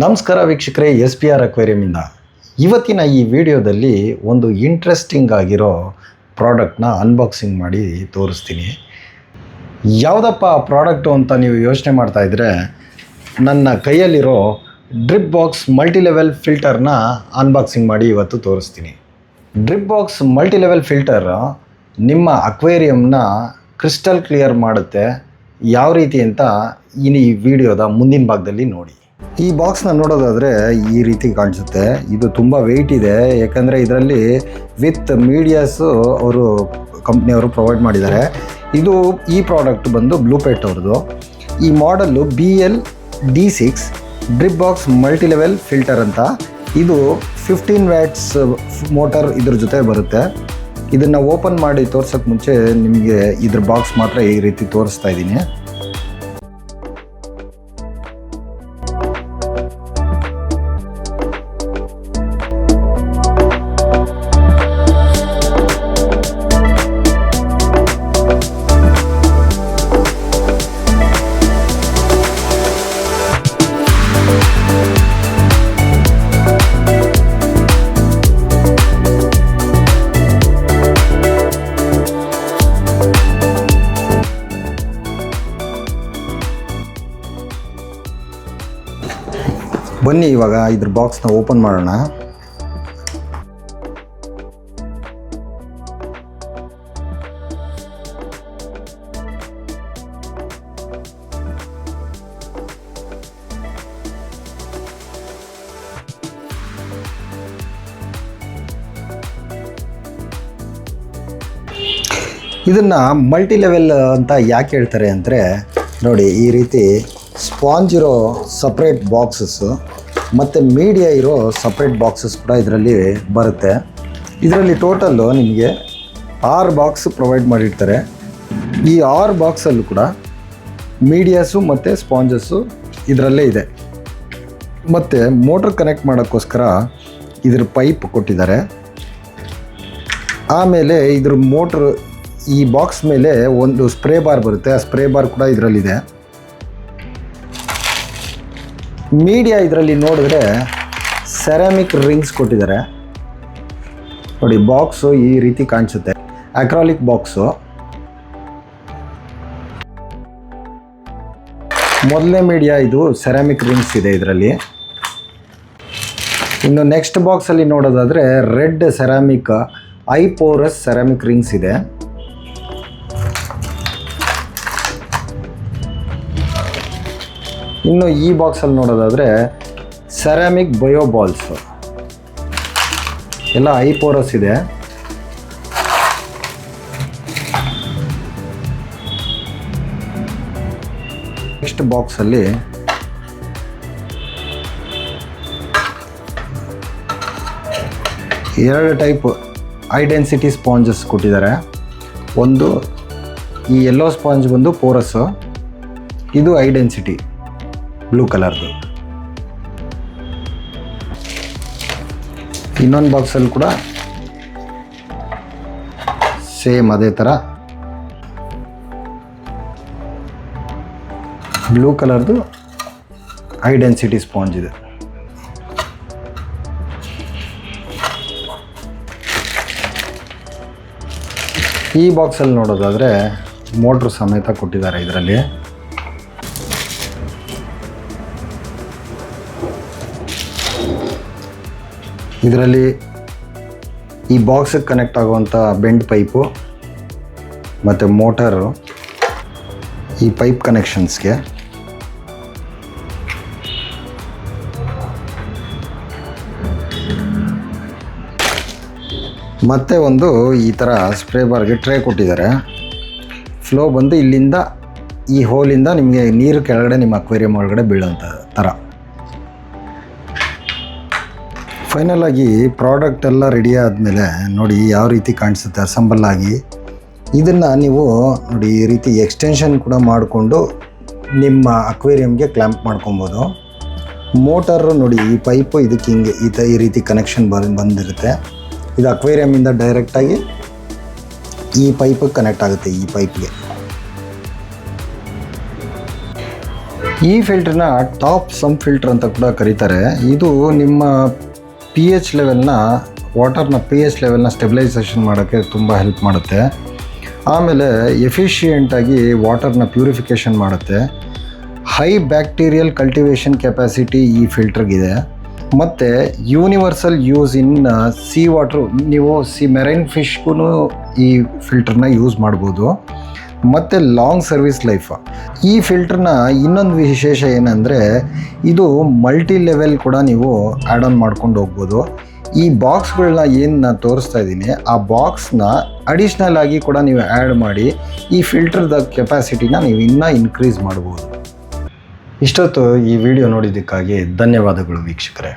ನಮಸ್ಕಾರ ವೀಕ್ಷಕರೇ, SPR ಅಕ್ವೇರಿಯಮಿಂದ ಇವತ್ತಿನ ಈ ವಿಡಿಯೋದಲ್ಲಿ ಒಂದು ಇಂಟ್ರೆಸ್ಟಿಂಗ್ ಆಗಿರೋ ಪ್ರಾಡಕ್ಟ್ನ ಅನ್ಬಾಕ್ಸಿಂಗ್ ಮಾಡಿ ತೋರಿಸ್ತೀನಿ. ಯಾವುದಪ್ಪ ಪ್ರಾಡಕ್ಟು ಅಂತ ನೀವು ಯೋಚನೆ ಮಾಡ್ತಾಯಿದ್ರೆ, ನನ್ನ ಕೈಯಲ್ಲಿರೋ ಡ್ರಿಪ್ ಬಾಕ್ಸ್ ಮಲ್ಟಿಲೆವೆಲ್ ಫಿಲ್ಟರ್ನ ಅನ್ಬಾಕ್ಸಿಂಗ್ ಮಾಡಿ ಇವತ್ತು ತೋರಿಸ್ತೀನಿ. ಡ್ರಿಪ್ ಬಾಕ್ಸ್ ಮಲ್ಟಿಲೆವೆಲ್ ಫಿಲ್ಟರ್ ನಿಮ್ಮ ಅಕ್ವೇರಿಯಂನ ಕ್ರಿಸ್ಟಲ್ ಕ್ಲಿಯರ್ ಮಾಡುತ್ತೆ. ಯಾವ ರೀತಿ ಅಂತ ಈ ವಿಡಿಯೋದ ಮುಂದಿನ ಭಾಗದಲ್ಲಿ ನೋಡಿ. ಈ ಬಾಕ್ಸ್ನ ನೋಡೋದಾದರೆ ಈ ರೀತಿ ಕಾಣಿಸುತ್ತೆ. ಇದು ತುಂಬ ವೆಯ್ಟ್ ಇದೆ, ಯಾಕಂದರೆ ಇದರಲ್ಲಿ ವಿತ್ ಮೀಡಿಯಾಸು ಅವರು ಕಂಪ್ನಿಯವರು ಪ್ರೊವೈಡ್ ಮಾಡಿದ್ದಾರೆ. ಈ ಪ್ರಾಡಕ್ಟ್ ಬಂದು ಬ್ಲೂಪೆಟ್ ಅವ್ರದ್ದು. ಈ model BL-D6 drip box multilevel filter ಅಂತ. ಇದು 15 ವ್ಯಾಟ್ಸ್ ಮೋಟರ್ ಇದ್ರ ಜೊತೆ ಬರುತ್ತೆ. ಇದನ್ನು ಓಪನ್ ಮಾಡಿ ತೋರ್ಸೋಕ್ಕೆ ಮುಂಚೆ ನಿಮಗೆ ಇದ್ರ ಬಾಕ್ಸ್ ಮಾತ್ರ ಈ ರೀತಿ ತೋರಿಸ್ತಾ ಇದ್ದೀನಿ. ಬನ್ನಿ ಇವಾಗ ಇದ್ರ ಬಾಕ್ಸ್ನ ಓಪನ್ ಮಾಡೋಣ. ಇದನ್ನು ಮಲ್ಟಿ ಲೆವೆಲ್ ಅಂತ ಯಾಕೆ ಹೇಳ್ತಾರೆ ಅಂದರೆ, ನೋಡಿ ಈ ರೀತಿ ಸ್ಪಾಂಜ್ ಇರೋ ಸಪ್ರೇಟ್ ಬಾಕ್ಸಸ್ಸು ಮತ್ತು ಮೀಡಿಯಾ ಇರೋ ಸಪ್ರೇಟ್ ಬಾಕ್ಸಸ್ ಕೂಡ ಇದರಲ್ಲಿ ಬರುತ್ತೆ. ಇದರಲ್ಲಿ ಟೋಟಲ್ಲು ನಿಮಗೆ 6 ಬಾಕ್ಸ್ ಪ್ರೊವೈಡ್ ಮಾಡಿರ್ತಾರೆ. ಈ 6 ಬಾಕ್ಸಲ್ಲೂ ಕೂಡ ಮೀಡಿಯಾಸು ಮತ್ತು ಸ್ಪಾಂಜಸ್ಸು ಇದರಲ್ಲೇ ಇದೆ. ಮತ್ತು ಮೋಟ್ರ್ ಕನೆಕ್ಟ್ ಮಾಡೋಕ್ಕೋಸ್ಕರ ಇದ್ರ ಪೈಪ್ ಕೊಟ್ಟಿದ್ದಾರೆ. ಆಮೇಲೆ ಇದ್ರ ಮೋಟ್ರ್ ಈ ಬಾಕ್ಸ್ ಮೇಲೆ ಒಂದು ಸ್ಪ್ರೇ ಬಾರ್ ಬರುತ್ತೆ. ಆ ಸ್ಪ್ರೇ ಬಾರ್ ಕೂಡ ಇದರಲ್ಲಿದೆ. ಮೀಡಿಯಾ ಇದರಲ್ಲಿ ನೋಡಿದ್ರೆ ಸೆರಾಮಿಕ್ ರಿಂಗ್ಸ್ ಕೊಟ್ಟಿದ್ದಾರೆ. ನೋಡಿ ಬಾಕ್ಸು ಈ ರೀತಿ ಕಾಣಿಸುತ್ತೆ, ಅಕ್ರಾಲಿಕ್ ಬಾಕ್ಸು. ಮೊದಲನೇ ಮೀಡಿಯಾ ಇದು ಸೆರಾಮಿಕ್ ರಿಂಗ್ಸ್ ಇದೆ ಇದರಲ್ಲಿ. ಇನ್ನು ನೆಕ್ಸ್ಟ್ ಬಾಕ್ಸಲ್ಲಿ ನೋಡೋದಾದರೆ ರೆಡ್ ಸೆರಾಮಿಕ್ ಐಪೋರಸ್ ಸೆರಾಮಿಕ್ ರಿಂಗ್ಸ್ ಇದೆ. ಇನ್ನು ಈ ಬಾಕ್ಸಲ್ಲಿ ನೋಡೋದಾದರೆ ಸೆರಾಮಿಕ್ ಬಯೋ ಬಾಲ್ಸ್ ಎಲ್ಲ ಐಪೋರಸ್ ಇದೆ. ನೆಕ್ಸ್ಟ್ ಬಾಕ್ಸಲ್ಲಿ ಎರಡು ಟೈಪ್ ಹೈ ಡೆನ್ಸಿಟಿ ಸ್ಪಾಂಜಸ್ ಕೊಟ್ಟಿದ್ದಾರೆ. ಒಂದು ಈ ಯೆಲ್ಲೋ ಸ್ಪಾಂಜ್ ಬಂದು ಪೋರಸ್ಸು, ಇದು ಹೈ ಡೆನ್ಸಿಟಿ ಬ್ಲೂ ಕಲರ್ದು. ಇನ್ನೊಂದು ಬಾಕ್ಸಲ್ಲಿ ಕೂಡ ಸೇಮ್ ಅದೇ ಥರ ಬ್ಲೂ ಕಲರ್ದು ಹೈ ಡೆನ್ಸಿಟಿ ಸ್ಪಾಂಜ್ ಇದೆ. ಈ ಬಾಕ್ಸಲ್ಲಿ ನೋಡೋದಾದರೆ ಮೋಟ್ರ್ ಸಮೇತ ಕೊಟ್ಟಿದ್ದಾರೆ ಇದರಲ್ಲಿ. ಇದರಲ್ಲಿ ಈ ಬಾಕ್ಸಿಗೆ ಕನೆಕ್ಟ್ ಆಗುವಂಥ ಬೆಂಡ್ ಪೈಪು ಮತ್ತು ಮೋಟರು, ಈ ಪೈಪ್ ಕನೆಕ್ಷನ್ಸ್ಗೆ ಮತ್ತು ಒಂದು ಈ ಥರ ಸ್ಪ್ರೇ ಬಾರ್ಗೆ ಟ್ರೇ ಕೊಟ್ಟಿದ್ದಾರೆ. ಫ್ಲೋ ಬಂದು ಇಲ್ಲಿಂದ ಈ ಹೋಲಿಂದ ನಿಮಗೆ ನೀರು ಕೆಳಗಡೆ ನಿಮ್ಮ ಅಕ್ವೇರಿಯಂ ಒಳಗಡೆ ಬೀಳೋಂಥ ಥರ. ಫೈನಲ್ ಆಗಿ ಪ್ರಾಡಕ್ಟ್ ಎಲ್ಲ ರೆಡಿ ಆದಮೇಲೆ ನೋಡಿ ಯಾವ ರೀತಿ ಕಾಣಿಸುತ್ತೆ ಅಸೆಂಬಲ್ ಆಗಿ. ಇದನ್ನು ನೀವು ನೋಡಿ ಈ ರೀತಿ ಎಕ್ಸ್ಟೆನ್ಷನ್ ಕೂಡ ಮಾಡಿಕೊಂಡು ನಿಮ್ಮ ಅಕ್ವೇರಿಯಂಗೆ ಕ್ಲ್ಯಾಂಪ್ ಮಾಡ್ಕೊಬೋದು. ಮೋಟರು ನೋಡಿ ಈ ಪೈಪು ಇದಕ್ಕೆ ಹಿಂಗೆ ಈ ರೀತಿ ಕನೆಕ್ಷನ್ ಬಂದಿರುತ್ತೆ. ಇದು ಅಕ್ವೇರಿಯಮಿಂದ ಡೈರೆಕ್ಟಾಗಿ ಈ ಪೈಪಿಗೆ ಕನೆಕ್ಟ್ ಆಗುತ್ತೆ. ಈ ಪೈಪ್ಗೆ ಈ ಫಿಲ್ಟ್ರನ್ನ ಟಾಪ್ ಸಮ್ ಫಿಲ್ಟರ್ ಅಂತ ಕೂಡ ಕರೀತಾರೆ. ಇದು ನಿಮ್ಮ ಪಿ ಎಚ್ ಲೆವೆಲ್ನ ವಾಟರ್ನ ಪಿ ಎಚ್ ಲೆವೆಲ್ನ ಸ್ಟೆಬಿಲೈಸೇಷನ್ ಮಾಡೋಕ್ಕೆ ತುಂಬ ಹೆಲ್ಪ್ ಮಾಡುತ್ತೆ. ಆಮೇಲೆ ಎಫಿಷಿಯೆಂಟಾಗಿ ವಾಟರ್ನ ಪ್ಯೂರಿಫಿಕೇಷನ್ ಮಾಡುತ್ತೆ. ಹೈ ಬ್ಯಾಕ್ಟೀರಿಯಲ್ ಕಲ್ಟಿವೇಷನ್ ಕೆಪಾಸಿಟಿ ಈ ಫಿಲ್ಟರ್ಗಿದೆ. ಮತ್ತು universal use in sea water, ನೀವು ಮೆರೈನ್ ಫಿಶ್ಗೂ ಈ ಫಿಲ್ಟರ್ನ ಯೂಸ್ ಮಾಡ್ಬೋದು. ಮತ್ತು ಲಾಂಗ್ ಸರ್ವಿಸ್ ಲೈಫ್. ಈ ಫಿಲ್ಟರ್ನ ಇನ್ನೊಂದು ವಿಶೇಷ ಏನಂದರೆ ಇದು ಮಲ್ಟಿ ಲೆವೆಲ್ ಕೂಡ ನೀವು ಆ್ಯಡ್ ಆನ್ ಮಾಡ್ಕೊಂಡು ಹೋಗ್ಬೋದು. ಈ ಬಾಕ್ಸ್ಗಳನ್ನ ಏನು ನಾನು ತೋರಿಸ್ತಾ ಇದ್ದೀನಿ ಆ ಬಾಕ್ಸ್ನ ಅಡಿಷ್ನಲ್ ಆಗಿ ಕೂಡ ನೀವು ಆ್ಯಡ್ ಮಾಡಿ ಈ ಫಿಲ್ಟರ್ದ ಕೆಪಾಸಿಟಿನ ನೀವು ಇನ್ನೂ ಇನ್ಕ್ರೀಸ್ ಮಾಡ್ಬೋದು. ಇಷ್ಟೊತ್ತು ಈ ವಿಡಿಯೋ ನೋಡಿದ್ದಕ್ಕಾಗಿ ಧನ್ಯವಾದಗಳು ವೀಕ್ಷಕರೇ.